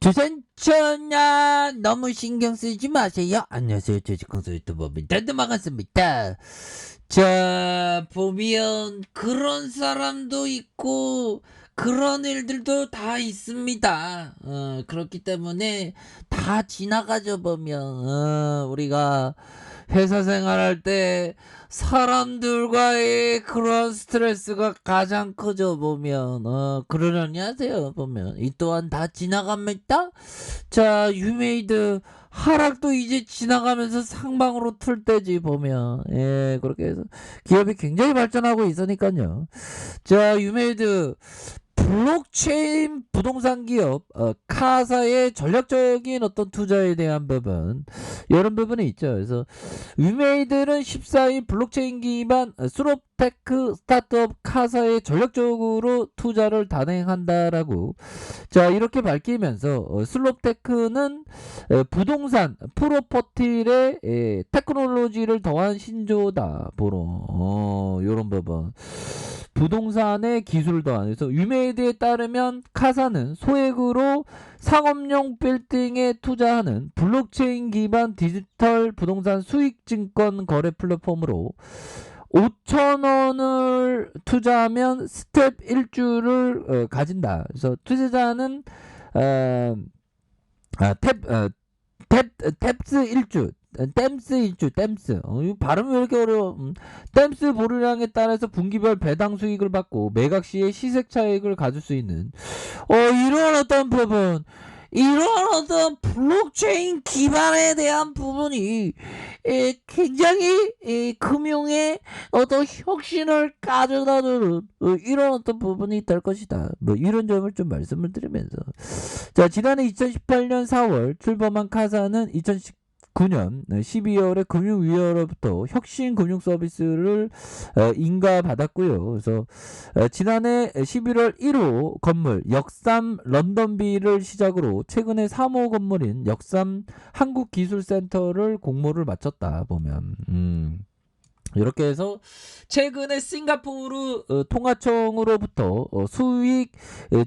조선천야 너무 신경 쓰지 마세요. 안녕하세요. 조직공소 유튜버입니다. 반갑습니다. 자, 보면 그런 사람도 있고 그런 일들도 다 있습니다. 그렇기 때문에 다 지나가죠. 보면 우리가 회사 생활할 때 사람들과의 그런 스트레스가 가장 크죠. 보면 그러려니 하세요. 보면 이 또한 다 지나갑니다. 자, 유메이드 하락도 이제 지나가면서 상방으로 틀 때지. 보면 그렇게 해서 기업이 굉장히 발전하고 있으니까요. 자, 유메이드 블록체인 부동산 기업 카사의 전략적인 어떤 투자에 대한 부분, 이런 부분이 있죠. 그래서 위메이들은 14일 블록체인 기반 수롭테크 스타트업 카사에 전략적으로 투자를 단행한다라고 자 이렇게 밝히면서 슬롭테크는 부동산 프로퍼티의 테크놀로지를 더한 신조다 보러 요런 부분, 부동산의 기술을 더한. 그래서 유메이드에 따르면 카사는 소액으로 상업용 빌딩에 투자하는 블록체인 기반 디지털 부동산 수익증권 거래 플랫폼으로 5,000원을 투자하면 스텝 1주를 가진다. 그래서 투자자는 탭스 1주, 댐스 1주, 댐스. 이 발음이 왜 이렇게 어려워? 댐스 보류량에 따라서 분기별 배당 수익을 받고 매각 시에 시세 차익을 가질 수 있는 이런 어떤 부분, 이런 어떤 블록체인 기반에 대한 부분이 굉장히 금융의 어떤 혁신을 가져다주는 이런 어떤 부분이 될 것이다. 뭐 이런 점을 좀 말씀을 드리면서, 자, 지난해 2018년 4월 출범한 카사는 2019년 12월에 금융위로부터 혁신 금융 서비스를 인가받았고요. 그래서 지난해 11월 1호 건물 역삼 런던비를 시작으로 최근에 3호 건물인 역삼 한국기술센터를 공모를 마쳤다 보면 이렇게 해서 최근에 싱가포르 통화청으로부터 수익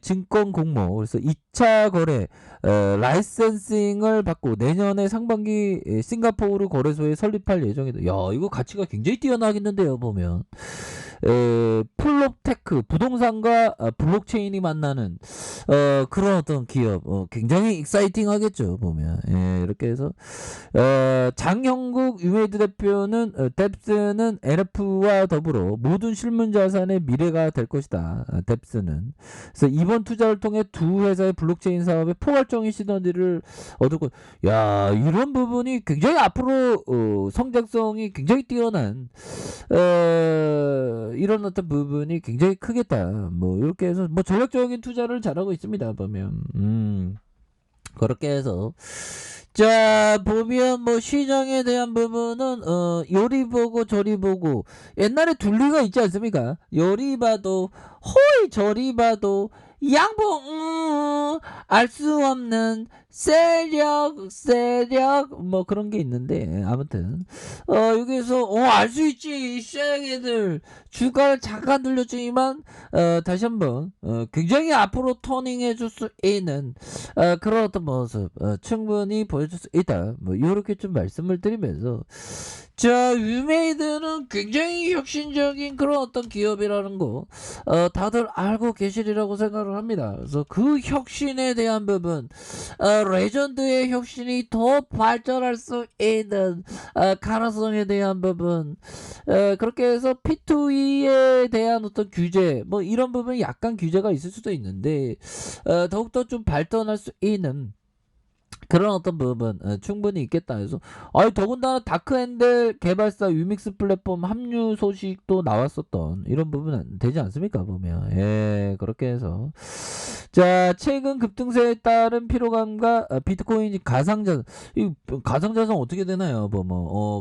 증권 공모, 그래서 2차 거래 라이센싱을 받고 내년에 상반기 싱가포르 거래소에 설립할 예정이다. 야, 이거 가치가 굉장히 뛰어나겠는데요. 보면 플롭테크 부동산과 블록체인이 만나는 그런 어떤 기업, 굉장히 익사이팅하겠죠. 보면 이렇게 해서 장형국 유메이드 대표는 뎁스는 NF와 더불어 모든 실문자산의 미래가 될 것이다. 뎁스는 그래서 이번 투자를 통해 두 회사의 블록체인 사업에 포괄적인 시너지를 얻을 것. 야, 이런 부분이 굉장히 앞으로 성장성이 굉장히 뛰어난 이런 어떤 부분이 굉장히 크겠다. 뭐 이렇게 해서 뭐 전략적인 투자를 잘하고 있습니다. 보면 그렇게 해서 자 보면 뭐 시장에 대한 부분은 요리 보고 저리 보고, 옛날에 둘리가 있지 않습니까? 요리 봐도 호이 저리 봐도 양보 알 수 없는 세력 뭐 그런 게 있는데, 아무튼 여기서 알 수 있지. 쎄애들 주가를 잠깐 들렸지만 다시 한번 굉장히 앞으로 터닝해 줄 수 있는 그런 어떤 모습 충분히 보여줄 수 있다. 뭐 이렇게 좀 말씀을 드리면서, 자, 위메이드는 굉장히 혁신적인 그런 어떤 기업이라는 거 다들 알고 계시리라고 생각을 합니다. 그래서 그 혁신에 대한 부분, 레전드의 혁신이 더 발전할 수 있는 가능성에 대한 부분, 그렇게 해서 P2E에 대한 어떤 규제, 뭐 이런 부분이 약간 규제가 있을 수도 있는데 더욱더 좀 발전할 수 있는 그런 어떤 부분 충분히 있겠다. 그래서 더군다나 다크엔델 개발사 유믹스 플랫폼 합류 소식도 나왔었던 이런 부분은 되지 않습니까? 보면 그렇게 해서, 자, 최근 급등세에 따른 피로감과 비트코인 가상자산, 이 가상자산 어떻게 되나요?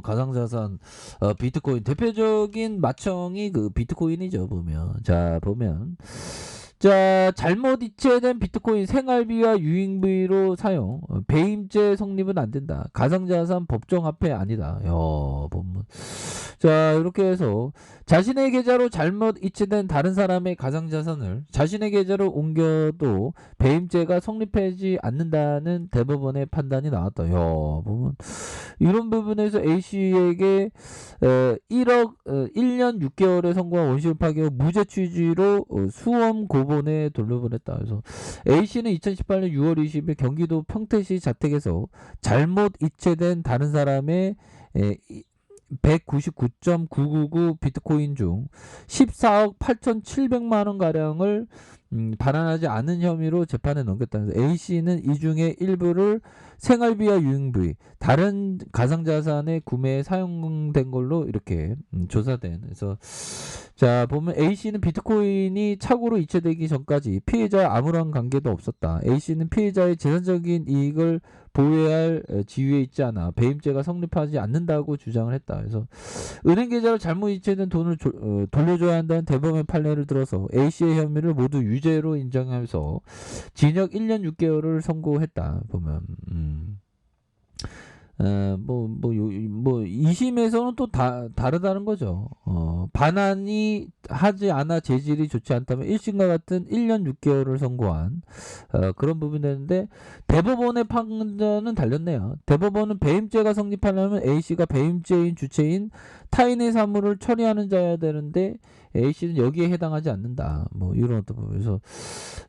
가상자산 비트코인 대표적인 마청이 그 비트코인이죠. 보면 자 보면 자, 잘못 이체된 비트코인 생활비와 유인비로 사용, 배임죄 성립은 안 된다. 가상자산 법정화폐 아니다. 야, 보면. 자, 이렇게 해서 자신의 계좌로 잘못 이체된 다른 사람의 가상자산을 자신의 계좌로 옮겨도 배임죄가 성립하지 않는다는 대법원의 판단이 나왔다. 야, 보면 이런 부분에서 A씨에게 1년 6개월의 선고한 원시효 파기와 무죄 취지로 수험 고본에 돌려보냈다. 그래서 A씨는 2018년 6월 20일 경기도 평택시 자택에서 잘못 이체된 다른 사람의 199.999 비트코인 중 14억 8,700만 원 가량을 반환하지 않은 혐의로 재판에 넘겼다면서 A씨는 이 중에 일부를 생활비와 유흥비, 다른 가상자산의 구매에 사용된 걸로 이렇게 조사된. 그래서 자, 보면 A씨는 비트코인이 착오로 이체되기 전까지 피해자와 아무런 관계도 없었다. A씨는 피해자의 재산적인 이익을 보호해야 할 지위에 있지 않아 배임죄가 성립하지 않는다고 주장을 했다. 그래서 은행 계좌로 잘못 이체된 돈을 돌려줘야 한다는 대법원의 판례를 들어서 A씨의 혐의를 모두 유죄로 인정하면서 징역 1년 6개월을 선고했다. 보면 뭐 2심에서는 또 다르다는 거죠. 반환이 하지 않아 재질이 좋지 않다면 1심과 같은 1년 6개월을 선고한 그런 부분이 되는데 대법원의 판단은 달렸네요. 대법원은 배임죄가 성립하려면 A씨가 배임죄인 주체인 타인의 사물을 처리하는 자여야 되는데 A씨는 여기에 해당하지 않는다. 뭐 이런 어떤 부분에서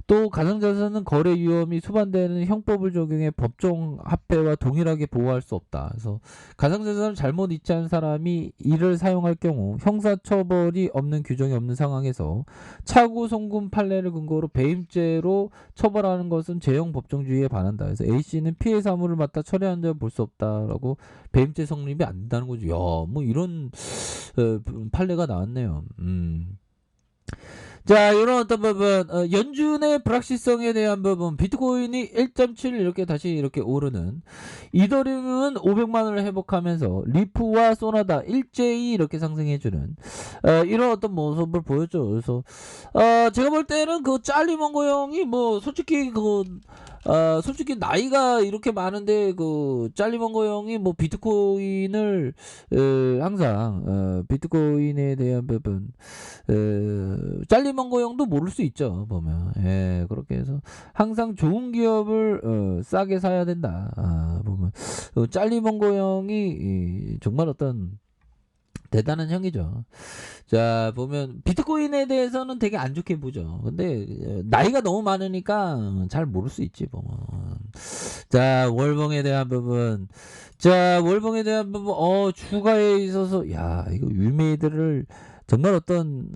또 가상자산은 거래 위험이 수반되는 형법을 적용해 법정 화폐와 동일하게 보호할 수 없다. 그래서 가상자산을 잘못 이체한 사람이 이를 사용할 경우 형사처벌이 없는 규정이 없는 상황에서 차고 송금 판례를 근거로 배임죄로 처벌하는 것은 제형 법정주의에 반한다. 그래서 A씨는 피해 사물을 맡아 처리한 자 볼 수 없다라고 배임죄 성립이 안 된다는 거죠. 야, 뭐 이런 판례가 나왔네요. 자, 이런 어떤 부분, 연준의 불확실성에 대한 부분, 비트코인이 1.7 이렇게 다시 이렇게 오르는, 이더리움은 500만 원을 회복하면서 리프와 소나다 일제히 이렇게 상승해주는 이런 어떤 모습을 보였죠. 그래서 제가 볼 때는 그 짤리먼고 형이 뭐 솔직히 나이가 이렇게 많은데 그 짤리먼거 형이 뭐 비트코인을 항상 비트코인에 대한 부분 짤리먼거 형도 모를 수 있죠. 보면 그렇게 해서 항상 좋은 기업을 싸게 사야 된다. 보면 짤리먼거 형이 정말 어떤 대단한 형이죠. 자, 보면 비트코인에 대해서는 되게 안 좋게 보죠. 근데 나이가 너무 많으니까 잘 모를 수 있지 보면. 자, 월봉에 대한 부분. 자, 월봉에 대한 부분. 주가에 있어서 야, 이거 위메이드를 정말 어떤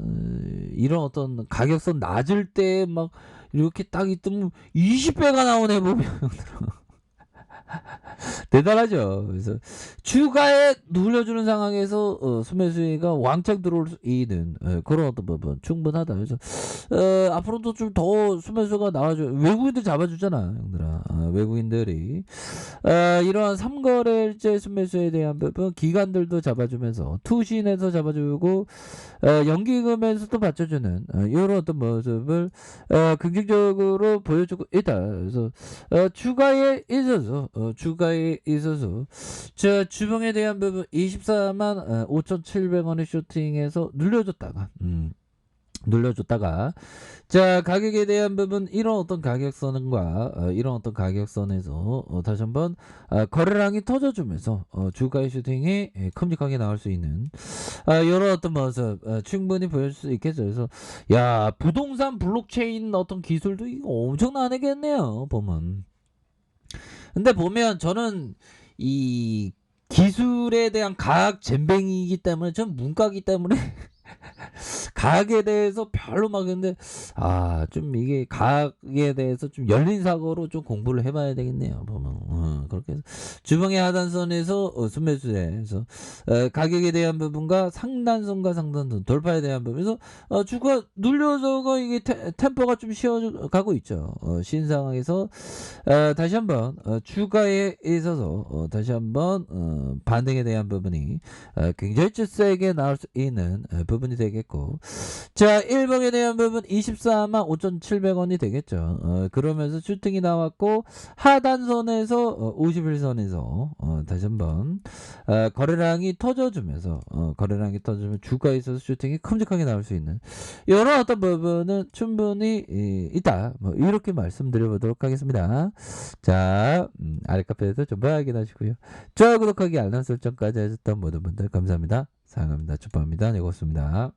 이런 어떤 가격선 낮을 때 막 이렇게 딱 있으면 20배가 나오네 보면. 대단하죠. 그래서 주가에 눌려주는 상황에서 수매수위가 왕창 들어올 수 있는 그런 어떤 부분 충분하다. 그래서 앞으로도 좀 더 수매수가 나와줘. 외국인들 잡아주잖아, 형들아. 외국인들이 이러한 3거래일제 수매수에 대한 부분 기관들도 잡아주면서 투신에서 잡아주고 연기금에서도 받쳐주는 이런 어떤 모습을 긍정적으로 보여주고 있다. 그래서 주가에 있어서 자, 주봉에 대한 부분 24만 5,700원의 쇼팅에서 눌려줬다가 자, 가격에 대한 부분 이런 어떤 가격선과 이런 어떤 가격선에서 다시 한번 거래량이 터져주면서 주가의 슈팅이 큼직하게 나올 수 있는 이런 어떤 모습 충분히 보여줄 수 있겠죠. 그래서 야, 부동산 블록체인 어떤 기술도 이거 엄청나겠네요 보면. 근데 보면 저는 이 기술에 대한 과학 잼뱅이기 때문에 전 문과기 때문에 과학에 대해서 별로 막 근데 좀 이게 과학에 대해서 좀 열린 사고로 좀 공부를 해봐야 되겠네요. 보면 그렇게 해서 주봉의 하단선에서 순매수에서 가격에 대한 부분과 상단선과 상단선 돌파에 대한 부분에서 주가 눌려서가 이게 템포가 좀 쉬어가고 있죠. 신 상황에서 다시 한번 주가에 있어서 다시 한번 반등에 대한 부분이 굉장히 세게 나올 수 있는 부분. 부분이 되겠고, 자, 1번에 대한 부분 24만 5,700원이 되겠죠. 그러면서 슈팅이 나왔고, 하단선에서 51선에서 다시 한번 거래량이 터져주면서 거래량이 터지면 주가에 있어서 슈팅이 큼직하게 나올 수 있는 이런 어떤 부분은 충분히 있다. 뭐 이렇게 말씀드려보도록 하겠습니다. 자, 아랫카페에서 좀 확인하시고요. 좋아요, 구독하기, 알람 설정까지 해줬던 모든 분들 감사합니다. 사랑합니다. 축복합니다. 네, 고맙습니다.